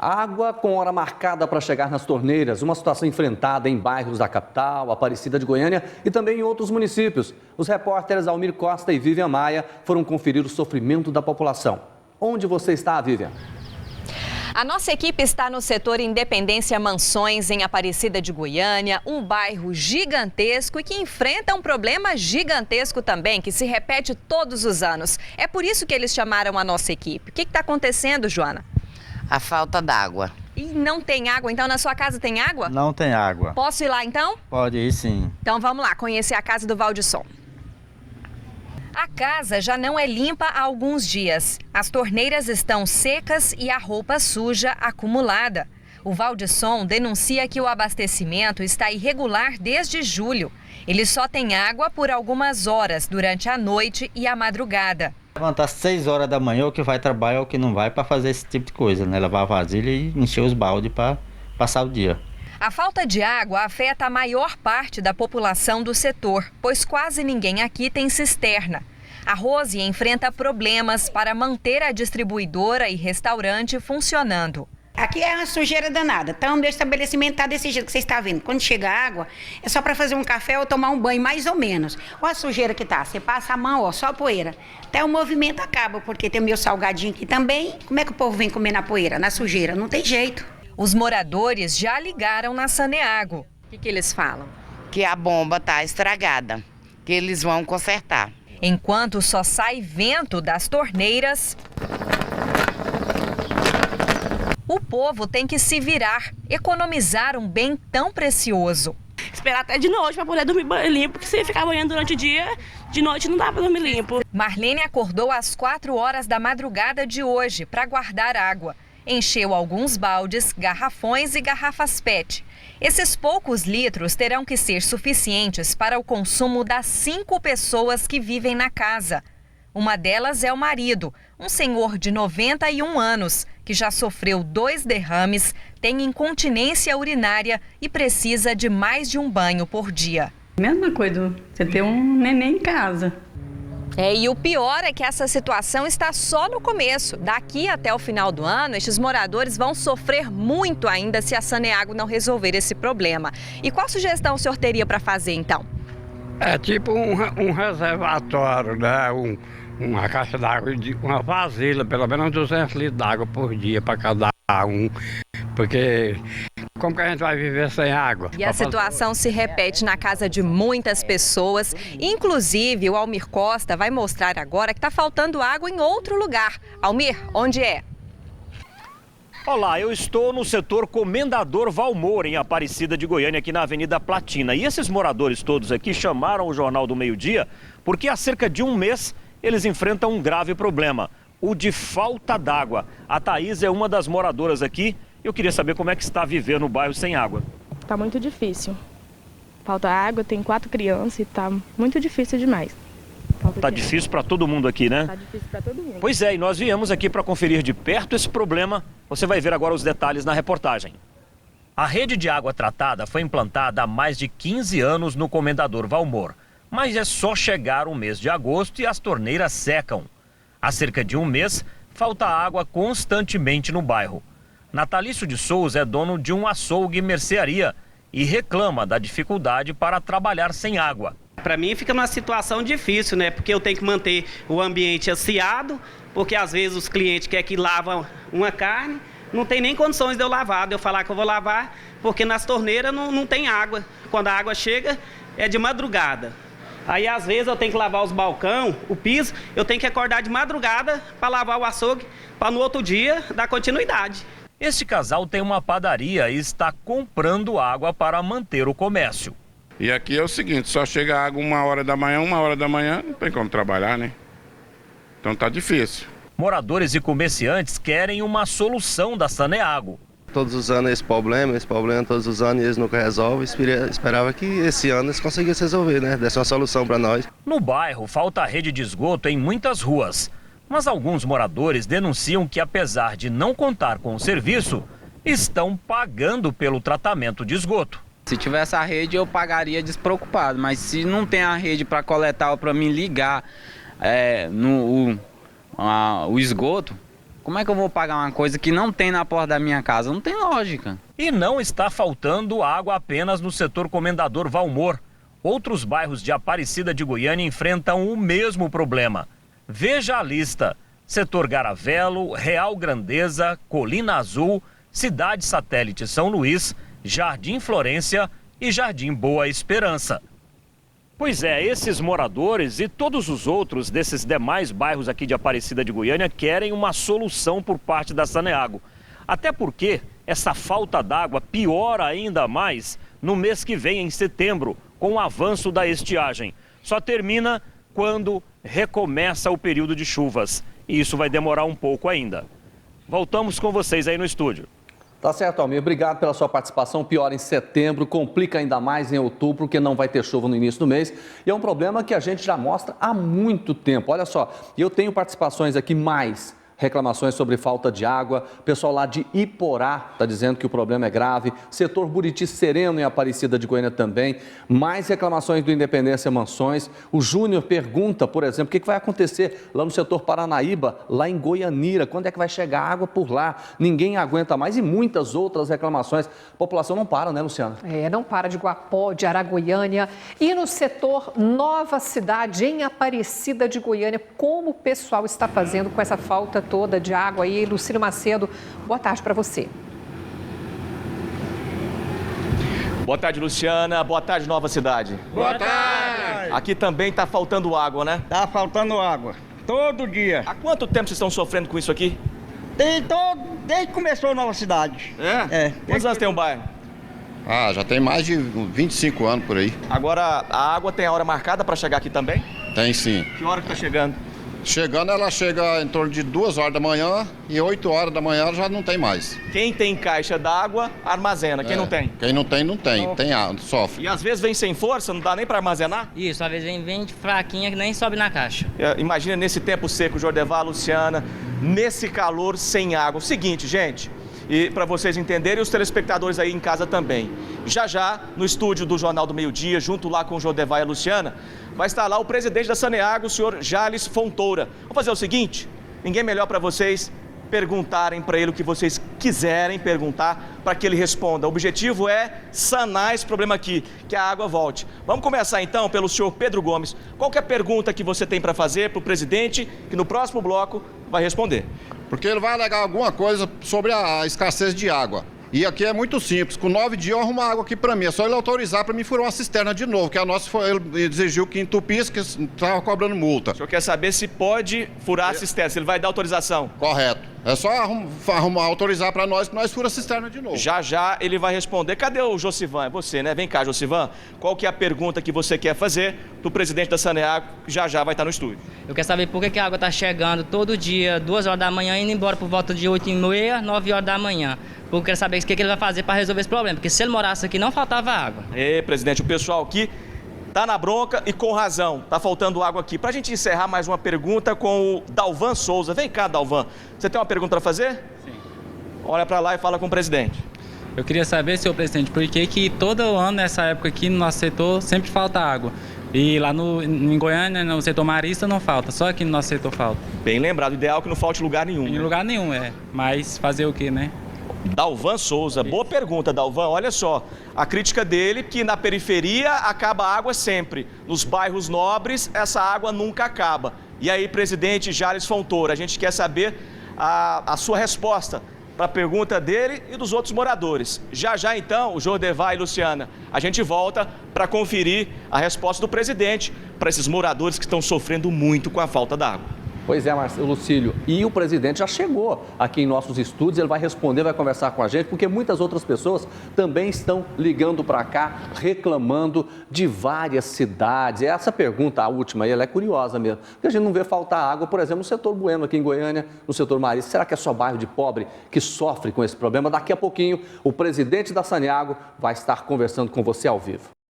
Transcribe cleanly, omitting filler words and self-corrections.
Água com hora marcada para chegar nas torneiras, uma situação enfrentada em bairros da capital, Aparecida de Goiânia e também em outros municípios. Os repórteres Almir Costa e Vivian Maia foram conferir o sofrimento da população. Onde você está, Vivian? A nossa equipe está no setor Independência Mansões, em Aparecida de Goiânia, um bairro gigantesco e que enfrenta um problema gigantesco também, que se repete todos os anos. É por isso que eles chamaram a nossa equipe. O que está acontecendo, Joana? A falta d'água. E não tem água? Então na sua casa tem água? Não tem água. Posso ir lá então? Pode ir sim. Então vamos lá, conhecer a casa do Valdisson. A casa já não é limpa há alguns dias. As torneiras estão secas e a roupa suja acumulada. O Valdisson denuncia que o abastecimento está irregular desde julho. Ele só tem água por algumas horas durante a noite e a madrugada. Levantar às 6 horas da manhã, o que vai trabalhar, o que não vai, para fazer esse tipo de coisa, né? Lavar a vasilha e encher os baldes para passar o dia. A falta de água afeta a maior parte da população do setor, pois quase ninguém aqui tem cisterna. A Rose enfrenta problemas para manter a distribuidora e restaurante funcionando. Aqui é uma sujeira danada, então meu estabelecimento está desse jeito que você está vendo. Quando chega a água, é só para fazer um café ou tomar um banho, mais ou menos. Olha a sujeira que tá, você passa a mão, ó, só a poeira. Até o movimento acaba, porque tem o meu salgadinho aqui também. Como é que o povo vem comer na poeira, na sujeira? Não tem jeito. Os moradores já ligaram na Saneago. O que eles falam? Que a bomba está estragada, que eles vão consertar. Enquanto só sai vento das torneiras, o povo tem que se virar, economizar um bem tão precioso. Esperar até de noite para poder dormir limpo, porque se ficar banhando durante o dia, de noite não dá para dormir limpo. Marlene acordou às 4 horas da madrugada de hoje para guardar água. Encheu alguns baldes, garrafões e garrafas PET. Esses poucos litros terão que ser suficientes para o consumo das 5 pessoas que vivem na casa. Uma delas é o marido, um senhor de 91 anos, que já sofreu 2 derrames, tem incontinência urinária e precisa de mais de um banho por dia. Mesma coisa, você ter um neném em casa. E o pior é que essa situação está só no começo. Daqui até o final do ano, estes moradores vão sofrer muito ainda se a Saneago não resolver esse problema. E qual sugestão o senhor teria para fazer, então? É tipo um reservatório, né? Uma caixa d'água, uma vasilha, pelo menos 200 litros d'água por dia para cada um. Porque como que a gente vai viver sem água? E a situação se repete na casa de muitas pessoas. Inclusive, o Almir Costa vai mostrar agora que está faltando água em outro lugar. Almir, onde é? Olá, eu estou no setor Comendador Valmor, em Aparecida de Goiânia, aqui na Avenida Platina. E esses moradores todos aqui chamaram o Jornal do Meio-Dia porque há cerca de um mês eles enfrentam um grave problema, o de falta d'água. A Thaís é uma das moradoras aqui. Eu queria saber como é que está vivendo no bairro sem água. Tá muito difícil. Falta água, tem 4 crianças e tá muito difícil demais. Tá difícil para todo mundo aqui, né? Tá difícil para todo mundo. Pois é, e nós viemos aqui para conferir de perto esse problema. Você vai ver agora os detalhes na reportagem. A rede de água tratada foi implantada há mais de 15 anos no Comendador Valmor. Mas é só chegar o mês de agosto e as torneiras secam. Há cerca de um mês, falta água constantemente no bairro. Natalício de Souza é dono de um açougue e mercearia e reclama da dificuldade para trabalhar sem água. Para mim fica numa situação difícil, né? Porque eu tenho que manter o ambiente aciado, porque às vezes os clientes querem que lava uma carne, não tem nem condições de eu lavar, de eu falar que eu vou lavar, porque nas torneiras não tem água. Quando a água chega, é de madrugada. Aí às vezes eu tenho que lavar os balcão, o piso, eu tenho que acordar de madrugada para lavar o açougue, para no outro dia dar continuidade. Este casal tem uma padaria e está comprando água para manter o comércio. E aqui é o seguinte, só chega água 1h da manhã, não tem como trabalhar, né? Então tá difícil. Moradores e comerciantes querem uma solução da Saneago. Todos os anos esse problema todos os anos e eles nunca resolvem. Esperava que esse ano eles conseguissem resolver, né? Desse uma solução para nós. No bairro falta rede de esgoto em muitas ruas. Mas alguns moradores denunciam que, apesar de não contar com o serviço, estão pagando pelo tratamento de esgoto. Se tivesse a rede, eu pagaria despreocupado, mas se não tem a rede para coletar ou para mim ligar o esgoto, Como é que eu vou pagar uma coisa que não tem na porta da minha casa? Não tem lógica. E não está faltando água apenas no setor Comendador Valmor. Outros bairros de Aparecida de Goiânia enfrentam o mesmo problema. Veja a lista: setor Garavelo, Real Grandeza, Colina Azul, Cidade Satélite São Luís, Jardim Florência e Jardim Boa Esperança. Pois é, esses moradores e todos os outros desses demais bairros aqui de Aparecida de Goiânia querem uma solução por parte da Saneago. Até porque essa falta d'água piora ainda mais no mês que vem, em setembro, com o avanço da estiagem. Só termina quando recomeça o período de chuvas. E isso vai demorar um pouco ainda. Voltamos com vocês aí no estúdio. Tá certo, Almir. Obrigado pela sua participação. Piora em setembro, complica ainda mais em outubro, porque não vai ter chuva no início do mês. E é um problema que a gente já mostra há muito tempo. Olha só, eu tenho participações aqui, mais reclamações sobre falta de água. O pessoal lá de Iporá está dizendo que o problema é grave. Setor Buriti Sereno em Aparecida de Goiânia também. Mais reclamações do Independência Mansões. O Júnior pergunta, por exemplo, o que vai acontecer lá no setor Paranaíba, lá em Goianira. Quando é que vai chegar água por lá? Ninguém aguenta mais. E muitas outras reclamações. A população não para, né, Luciana? Não para, de Guapó, de Aragoiânia. E no setor Nova Cidade, em Aparecida de Goiânia, como o pessoal está fazendo com essa falta toda de água aí? Lucílio Macedo, boa tarde para você. Boa tarde, Luciana. Boa tarde, Nova Cidade. Boa tarde. Aqui também está faltando água, né? Tá faltando água, todo dia. Há quanto tempo vocês estão sofrendo com isso aqui? Desde que começou a Nova Cidade. É? Quantos anos tem o bairro? Já tem mais de 25 anos por aí. Agora, a água tem a hora marcada para chegar aqui também? Tem sim. Que hora que está chegando? Chegando, ela chega em torno de 2 horas da manhã e 8 horas da manhã já não tem mais. Quem tem caixa d'água, armazena. Quem não tem? Quem não tem, não tem. Tem água, sofre. E às vezes vem sem força, não dá nem para armazenar? Isso, às vezes vem fraquinha que nem sobe na caixa. Imagina nesse tempo seco, Jordevar, Luciana, nesse calor sem água. O seguinte, gente, e para vocês entenderem, e os telespectadores aí em casa também. Já, no estúdio do Jornal do Meio Dia, junto lá com o Jordevar e a Luciana, vai estar lá o presidente da Saneago, o senhor Jales Fontoura. Vamos fazer o seguinte, ninguém melhor para vocês perguntarem para ele o que vocês quiserem perguntar para que ele responda. O objetivo é sanar esse problema aqui, que a água volte. Vamos começar então pelo senhor Pedro Gomes. Qual que é a pergunta que você tem para fazer para o presidente, que no próximo bloco vai responder? Porque ele vai alegar alguma coisa sobre a escassez de água. E aqui é muito simples, com 9 dias eu arrumo água aqui para mim, é só ele autorizar para mim furar uma cisterna de novo, que a nossa ele exigiu que entupisse, que estava cobrando multa. O senhor quer saber se pode furar a cisterna, se ele vai dar autorização? Correto. É só autorizar para nós que nós fura a cisterna de novo. Já ele vai responder. Cadê o Josivan? É você, né? Vem cá, Josivan. Qual que é a pergunta que você quer fazer pro presidente da Saneago, que já vai estar no estúdio? Eu quero saber por que a água está chegando todo dia, 2 horas da manhã, indo embora por volta de 8h30, 9 horas da manhã. Eu quero saber o que ele vai fazer para resolver esse problema, porque se ele morasse aqui não faltava água. Presidente, o pessoal aqui tá na bronca e com razão, tá faltando água aqui. Pra gente encerrar mais uma pergunta com o Dalvan Souza. Vem cá, Dalvan. Você tem uma pergunta para fazer? Sim. Olha para lá e fala com o presidente. Eu queria saber, senhor presidente, por que todo ano nessa época aqui no nosso setor sempre falta água? E lá em Goiânia, no setor marista, não falta, só aqui no nosso setor falta. Bem lembrado, ideal é que não falte lugar nenhum. Em lugar nenhum, mas fazer o quê, né? Dalvan Souza, boa pergunta, Dalvan. Olha só, a crítica dele que na periferia acaba a água sempre. Nos bairros nobres, essa água nunca acaba. E aí, presidente Jales Fontoura, a gente quer saber a sua resposta para a pergunta dele e dos outros moradores. Já, então, o Jordevar e Luciana, a gente volta para conferir a resposta do presidente para esses moradores que estão sofrendo muito com a falta d'água. Pois é, Marcelo, Lucílio, e o presidente já chegou aqui em nossos estúdios, ele vai responder, vai conversar com a gente, porque muitas outras pessoas também estão ligando para cá, reclamando de várias cidades. E essa pergunta, a última aí, ela é curiosa mesmo, porque a gente não vê faltar água, por exemplo, no setor Bueno, aqui em Goiânia, no setor marista. Será que é só bairro de pobre que sofre com esse problema? Daqui a pouquinho, o presidente da Saneago vai estar conversando com você ao vivo.